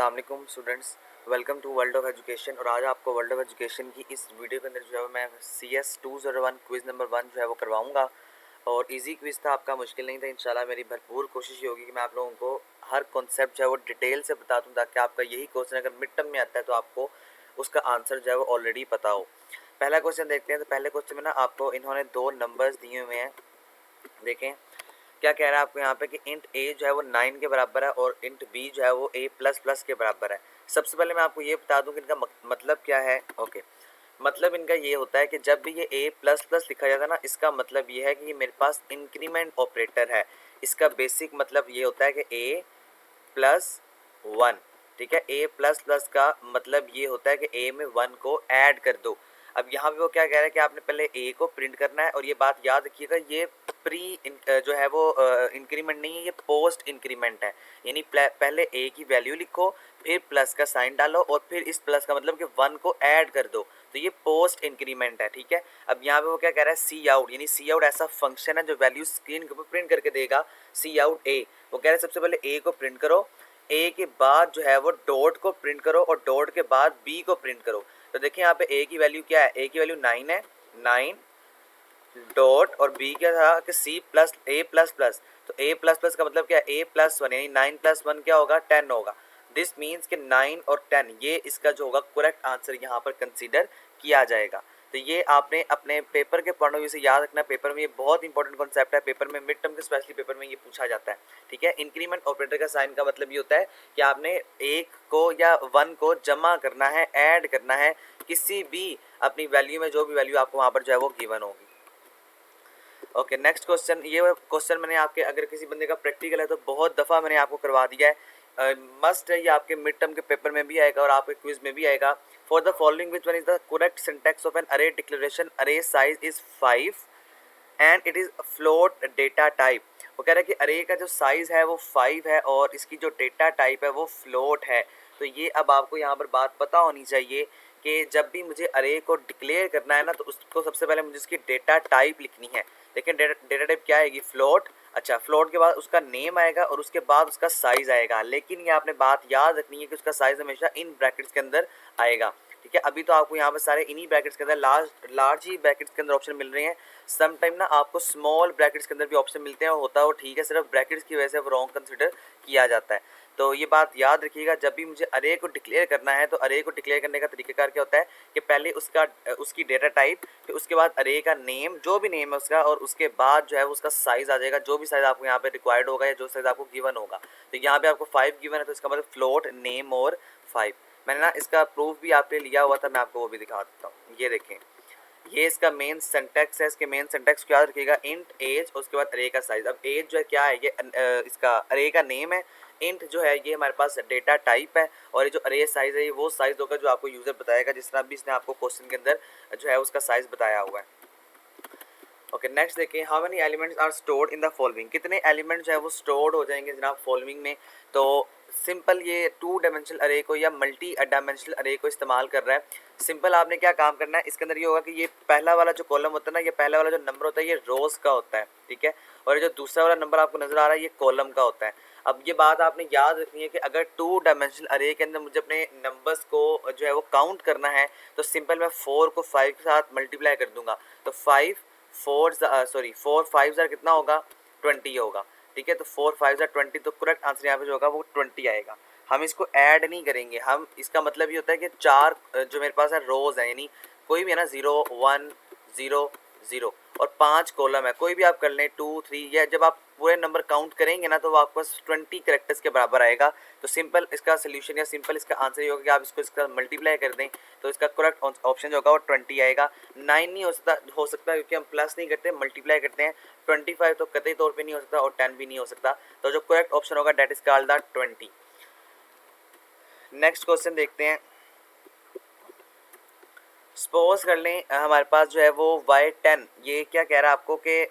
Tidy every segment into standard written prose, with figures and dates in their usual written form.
अस्सलाम वालेकुम students, welcome to world of education. और आज आपको वर्ल्ड ऑफ एजुकेशन की इस वीडियो के अंदर जो है मैं CS 201 क्विज़ नंबर 1 जो है वो करवाऊंगा। और इजी क्विज़ था, आपका मुश्किल नहीं था। इंशाल्लाह मेरी भरपूर कोशिश ये होगी कि मैं आप लोगों को हर कॉन्सेप्ट जो है वो डिटेल से बता दूँ, ताकि आपका यही क्वेश्चन अगर मिड टर्म में आता है तो आपको उसका आंसर जो है वो ऑलरेडी पता हो। पहला क्वेश्चन देखते हैं। तो पहले क्वेश्चन में ना आपको इन्होंने दो नंबर्स दिए हुए हैं। देखें क्या कह रहा है आपको यहाँ पे कि इंट ए जो है वो 9 के बराबर है और इंट बी जो है वो a++ के बराबर है। सबसे पहले मैं आपको ये बता दूं कि इनका मतलब क्या है। ओके, मतलब इनका ये होता है कि जब भी ये a++ लिखा जाता है ना, इसका मतलब ये है कि ये मेरे पास इंक्रीमेंट ऑपरेटर है। इसका बेसिक मतलब ये होता है कि a+1, ठीक है। a++ का मतलब ये होता है कि a में 1 को ऐड कर दो। अब यहाँ पे वो क्या कह रहा है कि आपने पहले a को प्रिंट करना है, और ये बात याद रखिएगा, ये जो है वो इंक्रीमेंट नहीं है, ये पोस्ट इंक्रीमेंट है। यानी पहले a की वैल्यू लिखो, फिर प्लस का साइन डालो, और फिर इस प्लस का मतलब कि 1 को ऐड कर दो, तो ये पोस्ट इंक्रीमेंट है, ठीक है। अब यहाँ पे वो क्या कह रहा है, सी आउट, यानी सी आउट ऐसा फंक्शन है जो वैल्यू स्क्रीन के ऊपर प्रिंट करके देगा। सी आउट ए, वो कह रहे हैं सबसे पहले a को प्रिंट करो, a के बाद जो है वो डॉट को प्रिंट करो, और डॉट के बाद b को प्रिंट करो। तो देखिए यहाँ पे a की वैल्यू क्या है, a की वैल्यू 9 है, 9 डॉट, और b क्या था कि a++। तो a++ का मतलब क्या है, a+1, यानी 9+1 क्या होगा, 10 होगा। दिस मीन्स कि 9 और 10 ये इसका जो होगा करेक्ट आंसर यहाँ पर कंसीडर किया जाएगा। तो ये आपने अपने पेपर के पॉइंट ऑफ व्यू से याद रखना। पेपर में ये बहुत इंपॉर्टेंट कॉन्सेप्ट है, पेपर में मिड टर्म के स्पेशली पेपर में ये पूछा जाता है, ठीक है। इंक्रीमेंट ऑपरेटर का साइन का मतलब ये होता है कि आपने एक को या 1 को जमा करना है, ऐड करना है किसी भी अपनी वैल्यू में, जो भी वैल्यू आपको वहाँ पर जो है वो गिवन होगी। Okay, next question. ये क्वेश्चन मैंने आपके, अगर किसी बंदे का प्रैक्टिकल है तो बहुत दफ़ा मैंने आपको करवा दिया है, मस्ट है, ये आपके मिड टर्म के पेपर में भी आएगा और आपके क्विज में भी आएगा। For the following which one is the correct syntax of an array declaration, array size is 5 and it is float data type. वो कह रहा है कि अरे का जो साइज़ है वो 5 है और इसकी जो डेटा टाइप है वो फ्लोट है। तो ये अब आपको यहाँ पर बात पता होनी चाहिए कि जब भी मुझे अरे को डिक्लेयर करना है ना, तो उसको सबसे पहले मुझे उसकी डेटा टाइप लिखनी है। लेकिन डेटा टाइप क्या आएगी, फ्लोट। अच्छा, फ्लोट के बाद उसका नेम आएगा और उसके बाद उसका साइज़ आएगा। लेकिन ये आपने बात याद रखनी है कि उसका साइज़ हमेशा इन ब्रैकेट्स के अंदर आएगा, ठीक है। अभी तो आपको यहाँ पर सारे इन्हीं ब्रैकेट्स के अंदर, लार्ज ही ब्रैकेट्स के अंदर ऑप्शन मिल रहे हैं। सम टाइम ना आपको स्मॉल ब्रैकेट्स के अंदर भी ऑप्शन मिलते हैं, होता है वो ठीक है, सिर्फ ब्रैकेट्स की वजह से वो रॉन्ग कंसिडर किया जाता है। तो ये बात याद रखिएगा, जब भी मुझे अरे को डिक्लेयर करना है तो अरे को डिक्लेयर करने का तरीकाकार क्या होता है कि पहले उसकी डेटा टाइप, फिर उसके बाद अरे का नेम, जो भी नेम है उसका, और उसके बाद जो है उसका साइज़ आ जाएगा, जो भी साइज़ आपको यहाँ पे रिक्वायर्ड होगा या जो साइज़ आपको गिवन होगा। तो यहाँ पे आपको 5 गिवन है, तो इसका मतलब फ्लोट, नेम और 5। मैंने ना इसका प्रूफ भी आपके लिया हुआ था, मैं आपको वो भी दिखा देता हूँ। ये देखें, ये इसका मेन सिंटैक्स है। इसके मेन सिंटैक्स को याद रखिएगा, इंट एज, उसके बाद अरे का साइज। अब एज जो है क्या है, ये इसका अरे का नेम है। इंट जो है ये हमारे पास डेटा टाइप है, और ये जो अरे साइज है ये वो साइज होगा जो आपको यूजर बताएगा, जिस तरह भी इसने आपको क्वेश्चन के अंदर जो है उसका साइज बताया हुआ है। ओके, नेक्स्ट देखें, how many elements are stored in the following. कितने एलिमेंट जो है वो स्टोर्ड हो जाएंगे जनाब फॉलोइंग में। तो सिंपल ये 2 डायमेंशनल अरे को या मल्टी डायमेंशनल अरे को इस्तेमाल कर रहा है। सिंपल आपने क्या काम करना है, इसके अंदर ये होगा कि ये पहला वाला जो कॉलम होता है ना, ये पहला वाला जो नंबर होता है ये रोज का होता है, ठीक है। और ये जो दूसरा वाला नंबर आपको नजर आ रहा है ये कॉलम का होता है। अब ये बात आपने याद रखनी है कि अगर 2 डायमेंशनल अरे के अंदर मुझे अपने नंबर्स को जो है वो काउंट करना है, तो सिंपल मैं 4 को 5 के साथ मल्टीप्लाई कर दूंगा। तो 4 5 कितना होगा, 20 होगा, ठीक है। तो 4 5 20, तो करेक्ट आंसर यहाँ पे जो होगा वो 20 आएगा। हम इसको ऐड नहीं करेंगे, हम इसका मतलब ये होता है कि 4 जो मेरे पास है रोज है, यानी कोई भी है ना, 0 1 0 0, और 5 कॉलम है, कोई भी आप कर लें 2 3, या जब आप पूरे नंबर काउंट करेंगे ना तो वो आपके पास 20 करेक्टर्स के बराबर आएगा। तो सिंपल इसका सोल्यूशन या सिंपल इसका आंसर ये होगा कि आप इसको इसका मल्टीप्लाई कर दें, तो इसका करेक्ट ऑप्शन जो होगा वो 20 आएगा। 9 नहीं हो सकता क्योंकि हम प्लस नहीं करते, मल्टीप्लाई करते हैं। 25 तो कतई तौर पे नहीं हो सकता, और 10 भी नहीं हो सकता। तो जो करेक्ट ऑप्शन होगा that is called the 20। Next question देखते हैं। सपोज कर लें हमारे पास जो है वो y10, ये क्या कह रहा है आपको कि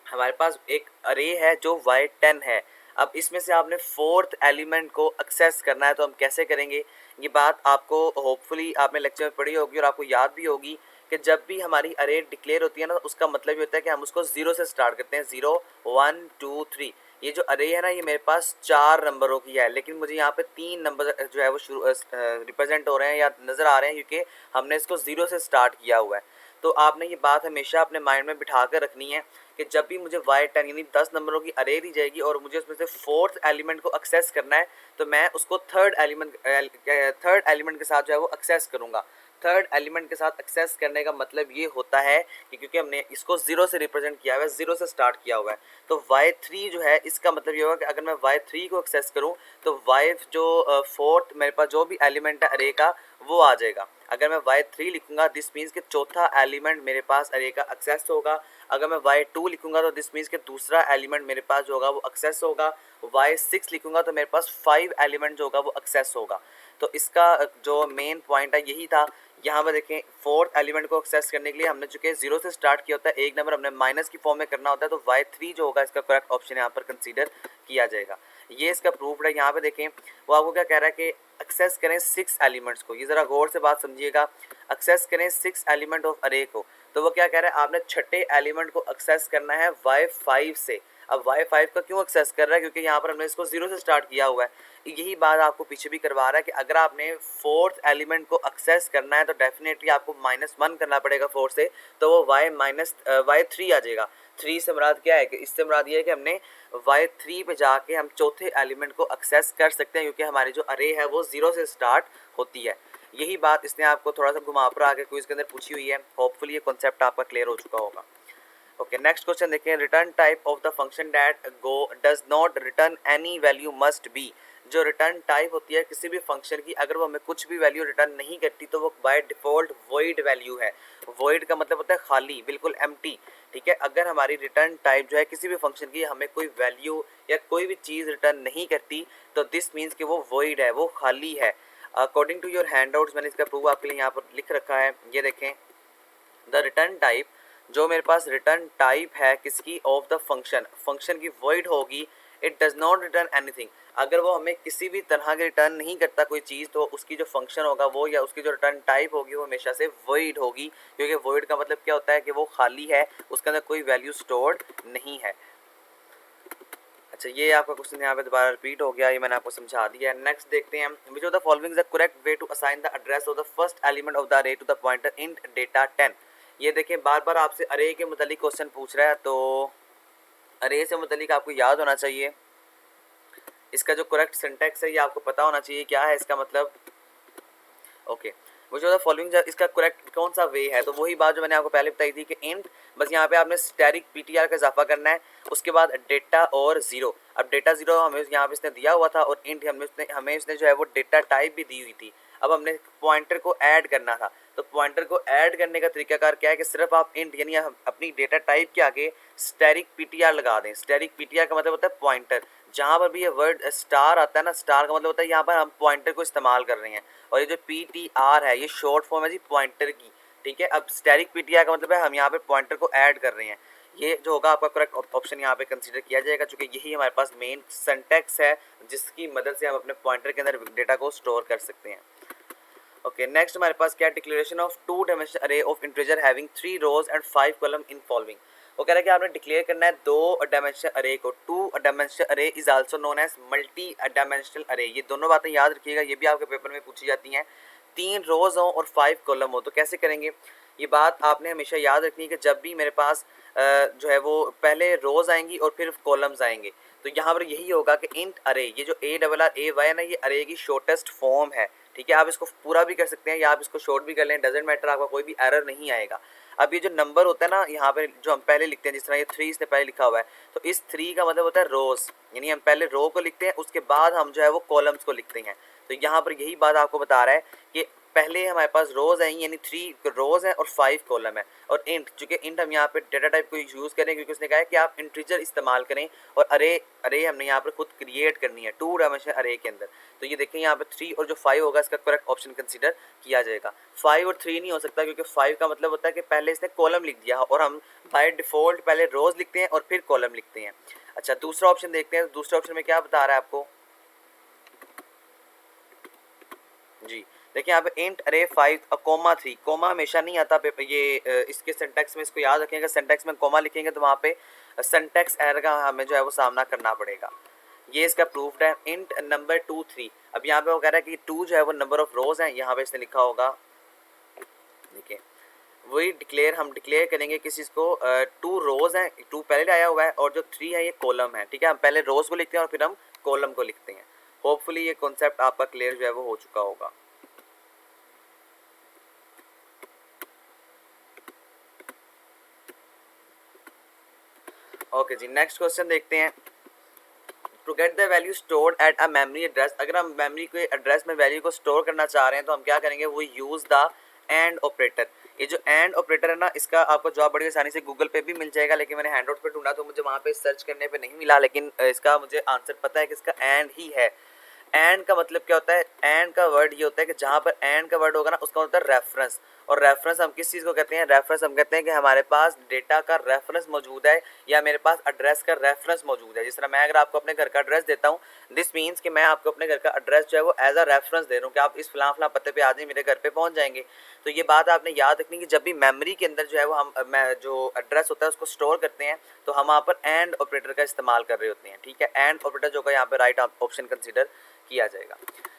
हमारे पास एक अरे है जो y10 है। अब इसमें से आपने 4th एलिमेंट को एक्सेस करना है, तो हम कैसे करेंगे। ये बात आपको होपफुली आपने लेक्चर में पढ़ी होगी और आपको याद भी होगी कि जब भी हमारी अरे डिक्लेयर होती है ना, उसका मतलब ये होता है कि हम उसको 0 से स्टार्ट करते हैं, 0 1 2 3, ये जो अरे है ना ये मेरे पास 4 नंबरों की है, लेकिन मुझे यहाँ पे 3 नंबर जो है वो शुरू रिप्रेजेंट हो रहे हैं या नज़र आ रहे हैं, क्योंकि हमने इसको 0 से स्टार्ट किया हुआ है। तो आपने ये बात हमेशा अपने माइंड में बिठा कर रखनी है कि जब भी मुझे y10 यानी 10 नंबरों की अरे दी जाएगी और मुझे उसमें से फोर्थ एलिमेंट को एक्सेस करना है, तो मैं उसको थर्ड एलिमेंट के साथ जो है वो एक्सेस करूँगा। थर्ड एलिमेंट के साथ एक्सेस करने का मतलब ये होता है कि क्योंकि हमने इसको 0 से रिप्रेजेंट किया हुआ है, 0 से स्टार्ट किया हुआ है, तो y3 जो है इसका मतलब ये होगा कि अगर मैं y3 को एक्सेस करूँ तो y जो फोर्थ मेरे पास जो भी एलिमेंट है अरे का वो आ जाएगा। अगर मैं y3 लिखूंगा दिस मीन्स कि चौथा एलिमेंट मेरे पास अरे का एक्सेस होगा। अगर मैं y2 लिखूंगा तो दिस मीन्स कि दूसरा एलिमेंट मेरे पास जो होगा वो एक्सेस होगा। y6 लिखूंगा तो मेरे पास 5 एलिमेंट जो होगा वो एक्सेस होगा। तो इसका जो मेन पॉइंट है यही था। यहाँ पर देखें फोर्थ एलिमेंट को एक्सेस करने के लिए हमने चूंकि 0 से स्टार्ट किया होता है, एक नंबर हमने माइनस की फॉर्म में करना होता है, तो y3 जो होगा इसका करेक्ट ऑप्शन यहाँ पर कंसीडर किया जाएगा। ये इसका प्रूफ है। यहाँ पे देखें वो आपको क्या कह रहा है कि एक्सेस करें 6 एलिमेंट्स को। ये ज़रा गौर से बात समझिएगा, एक्सेस करें 6 एलिमेंट ऑफ अरे को। तो वो क्या कह रहा है, आपने छठे एलिमेंट को एक्सेस करना है y5 से। अब y5 का क्यों एक्सेस कर रहा है, क्योंकि यहाँ पर हमने इसको 0 से स्टार्ट किया हुआ है। यही बात आपको पीछे भी करवा रहा है कि अगर आपने फोर्थ एलिमेंट को एक्सेस करना है तो डेफिनेटली आपको -1 करना पड़ेगा 4 से, तो वो y3 आ जाएगा। 3 से मुराद क्या है कि इससे मुराद ये है कि हमने y3 पे जाके हम चौथे एलिमेंट को एक्सेस कर सकते हैं, क्योंकि हमारी जो अरे है वो 0 से स्टार्ट होती है। यही बात इसने आपको थोड़ा सा घुमा फिरा आके क्विज के अंदर पूछी हुई है। होपफुली ये कॉन्सेप्ट आपका क्लियर हो चुका होगा। ओके, नेक्स्ट क्वेश्चन देखें। Return type of the function that go does not return any value must be. जो रिटर्न टाइप होती है किसी भी फंक्शन की, अगर वो हमें कुछ भी वैल्यू रिटर्न नहीं करती तो वो बाय डिफॉल्ट वॉइड वैल्यू है। वॉइड का मतलब होता है खाली, बिल्कुल एम्प्टी। ठीक है, अगर हमारी रिटर्न टाइप जो है किसी भी फंक्शन की हमें कोई वैल्यू या कोई भी चीज़ रिटर्न नहीं करती, तो दिस मीन्स कि वो वॉइड है, वो खाली है। According to your handouts मैंने इसका प्रूफ आपके लिए यहाँ पर लिख रखा है, ये देखें। द रिटर्न टाइप, जो मेरे पास रिटर्न टाइप है किसकी, ऑफ द फंक्शन की वॉइड होगी। It does not return anything. अगर वो हमें किसी भी तरह के रिटर्न नहीं करता कोई चीज़, तो उसकी जो फंक्शन होगा वो या उसकी जो रिटर्न टाइप होगी वो हमेशा से वॉइड होगी, क्योंकि वॉइड का मतलब क्या होता है कि वो खाली है, उसके अंदर कोई वैल्यू स्टोर्ड नहीं है। अच्छा, ये आपका क्वेश्चन यहाँ पे दोबारा रिपीट हो गया, ये मैंने आपको समझा दिया है। नेक्स्ट देखते हैं, which of the following is the correct way to assign the address of the first element of the array to the pointer in data 10। ये देखें बार बार आपसे अरे के मुतालिक क्वेश्चन पूछ रहा है, तो अरे से मुतालिक आपको याद होना चाहिए, इसका जो करेक्ट सिंटैक्स है ये आपको पता होना चाहिए क्या है इसका मतलब। ओके, वो जो फॉलोइंग इसका करेक्ट कौन सा वे है, तो वही बात जो मैंने आपको पहले बताई थी कि इंट, बस यहाँ पे आपने स्टैटिक पीटीआर का इजाफा करना है, उसके बाद डेटा और 0। अब डेटा 0 हमें यहाँ पे इसने दिया हुआ था, और इंट हमें इसने जो है वो डेटा टाइप भी दी हुई थी। अब हमने पॉइंटर को ऐड करना था, तो पॉइंटर को ऐड करने का तरीकाकार क्या है कि सिर्फ आप इंट यानी अपनी डेटा टाइप के आगे स्टैटिक पीटीआर लगा दें। स्टैटिक पीटीआर का मतलब होता है पॉइंटर। जहाँ पर भी ये वर्ड स्टार आता है ना, स्टार का मतलब होता है यहाँ पर हम पॉइंटर को इस्तेमाल कर रहे हैं, और ये जो PTR है ये शॉर्ट फॉर्म है जी पॉइंटर की। ठीक है, अब स्टैटिक PTR का मतलब है हम यहाँ पे पॉइंटर को ऐड कर रहे हैं। ये जो होगा आपका करेक्ट ऑप्शन यहाँ पे कंसीडर किया जाएगा, क्योंकि यही हमारे पास मेन सिंटैक्स है जिसकी मदद से हम अपने पॉइंटर के अंदर डेटा को स्टोर कर सकते हैं। ओके, नेक्स्ट हमारे पास क्या, declaration of 2 dimensional array of integer having 3 rows and 5 column in following. वो कह रहा है कि आपने डिक्लेयर करना है 2 डायमेंशनल अरे को। 2 dimensional array is also known as multi dimensional array. ये दोनों बातें याद रखिएगा, ये भी आपके पेपर में पूछी जाती हैं। 3 रोज हो और 5 कॉलम हो, तो कैसे करेंगे, ये बात आपने हमेशा याद रखनी है कि जब भी मेरे पास जो है वो पहले रोज आएंगी और फिर कॉलम्स आएंगे, तो यहाँ पर यही होगा कि इंट अरे, ये जो ARRAY है ना, ये अरे की शॉर्टेस्ट फॉर्म है। ठीक है, आप इसको पूरा भी कर सकते हैं या आप इसको शॉर्ट भी कर लें, डजेंट मैटर, आपका कोई भी एरर नहीं आएगा। अब ये जो नंबर होता है ना यहाँ पे जो हम पहले लिखते हैं, जिस तरह ये 3 इसने पहले लिखा हुआ है, तो इस 3 का मतलब होता है रोज, यानी हम पहले रो को लिखते हैं, उसके बाद हम जो है वो कॉलम्स को लिखते हैं। तो यहाँ पर यही बात आपको बता रहा है कि पहले हमारे पास रोज हैं, यानी 3 रोज हैं और 5 कॉलम है। और इंट, चूंकि इंट हम यहाँ पे डेटा टाइप को यूज़ करें, क्योंकि उसने कहा है कि आप इंटीजर इस्तेमाल करें, और अरे हमने यहाँ पर खुद क्रिएट करनी है 2 डायमेंशनल अरे के अंदर। तो ये देखें यहाँ पे 3 और जो 5 होगा इसका करेक्ट ऑप्शन कंसीडर किया जाएगा। 5 और 3 नहीं हो सकता, क्योंकि 5 का मतलब होता है कि पहले इसने कॉलम लिख दिया, और हम बाय डिफॉल्ट पहले रोज लिखते हैं और फिर कॉलम लिखते हैं। अच्छा, दूसरा ऑप्शन देखते हैं। दूसरे ऑप्शन में क्या बता रहा है आपको, जी, देखिए यहाँ पे इंट अरे 5 कोमा 3, कोमा हमेशा नहीं आता ये इसके सिंटैक्स में, इसको याद रखेंगे। सिंटैक्स में कोमा लिखेंगे तो वहाँ पे सिंटैक्स एरर का हमें जो है वो सामना करना पड़ेगा। ये इसका प्रूफ्ड है। इंट नंबर 2 3, अब यहाँ पे वो कह रहा है कि 2 जो है वो नंबर ऑफ रोज हैं, यहाँ पे इसने लिखा होगा, देखिए वही डिक्लेयर हम डिक्लेयर करेंगे किस चीज़ को, 2 रोज हैं, 2 पहले आया हुआ है और जो 3 है ये कॉलम है, ठीक है। हम पहले रोज को लिखते हैं और फिर हम कॉलम को लिखते हैं। होपफुली ये कॉन्सेप्ट आपका क्लियर जो है वो हो चुका होगा। ओके जी, नेक्स्ट क्वेश्चन देखते हैं। To get the value stored at a memory address, अगर हम मेमोरी के एड्रेस में वैल्यू को स्टोर करना चाह रहे हैं तो हम क्या करेंगे, वो यूज़ द एंड ऑपरेटर। ये जो एंड ऑपरेटर है ना, इसका आपको जवाब बड़ी आसानी से गूगल पे भी मिल जाएगा, लेकिन मैंने हैंड आउट पे ढूंढा तो मुझे वहाँ पे सर्च करने पे नहीं मिला, लेकिन इसका मुझे आंसर पता है कि इसका एंड ही है। एंड का मतलब क्या होता है, एंड का वर्ड ये होता है कि जहाँ पर एंड का वर्ड होगा ना उसका होता है रेफरेंस। और रेफरेंस हम किस चीज़ को कहते हैं, रेफरेंस हम कहते हैं कि हमारे पास डेटा का रेफरेंस मौजूद है या मेरे पास एड्रेस का रेफरेंस मौजूद है। जिस तरह मैं अगर आपको अपने घर का एड्रेस देता हूँ, दिस मीन्स कि मैं आपको अपने घर का एड्रेस जो है वो एज अ रेफरेंस दे रहा हूँ कि आप इस फलां फलां पते पे आ जाए, मेरे घर पे पहुँच जाएंगे। तो ये बात आपने याद रखनी कि जब भी मेमोरी के अंदर जो है वो हम जो एड्रेस होता है उसको स्टोर करते हैं तो हम वहाँ पर एंड ऑपरेटर का इस्तेमाल कर रहे होते हैं, ठीक है। एंड ऑपरेटर जो है यहाँ पे राइट ऑप्शन कंसिडर किया जाएगा।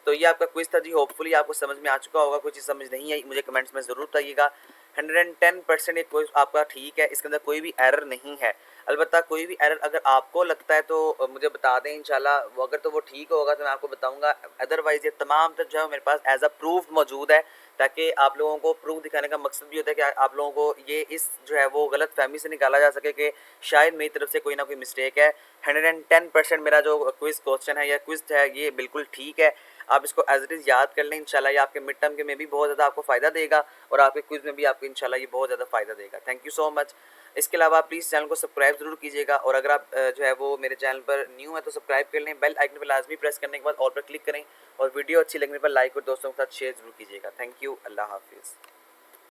तो ये आपका क्विज था जी, होपफुली आपको समझ में आ चुका होगा। कोई चीज़ समझ नहीं आई मुझे कमेंट्स में ज़रूर बताइएगा। 110% ये क्विज आपका ठीक है, इसके अंदर कोई भी एरर नहीं है। अलबत्ता कोई भी एरर अगर आपको लगता है तो मुझे बता दें, इंशाल्लाह वो अगर तो वो ठीक होगा तो मैं आपको बताऊंगा। अदरवाइज़ ये तमाम तक जो है मेरे पास एज अ प्रूफ मौजूद है, ताकि आप लोगों को प्रूफ दिखाने का मकसद भी होता है कि आप लोगों को ये इस जो है वो गलत फहमी से निकाला जा सके कि शायद मेरी तरफ से कोई ना कोई मिस्टेक है। 110% मेरा जो क्विज क्वेश्चन है या क्विज है ये बिल्कुल ठीक है। आप इसको एज इट इज़ याद कर लें, इंशाल्लाह ये आपके मिड टर्म के में भी बहुत ज़्यादा आपको फ़ायदा देगा और आपके क्विज में भी आपको इंशाल्लाह ये बहुत ज़्यादा फ़ायदा देगा। Thank you so much. इसके अलावा आप प्लीज़ चैनल को सब्सक्राइब ज़रूर कीजिएगा और अगर आप जो है वो मेरे चैनल पर न्यू है तो सब्सक्राइब कर लें। बेल आइकन पर लाजमी प्रेस करने के बाद ऑल पर क्लिक करें और वीडियो अच्छी लगने पर लाइक और दोस्तों के साथ शेयर ज़रूर कीजिएगा। थैंक यू, अल्लाह हाफिज़।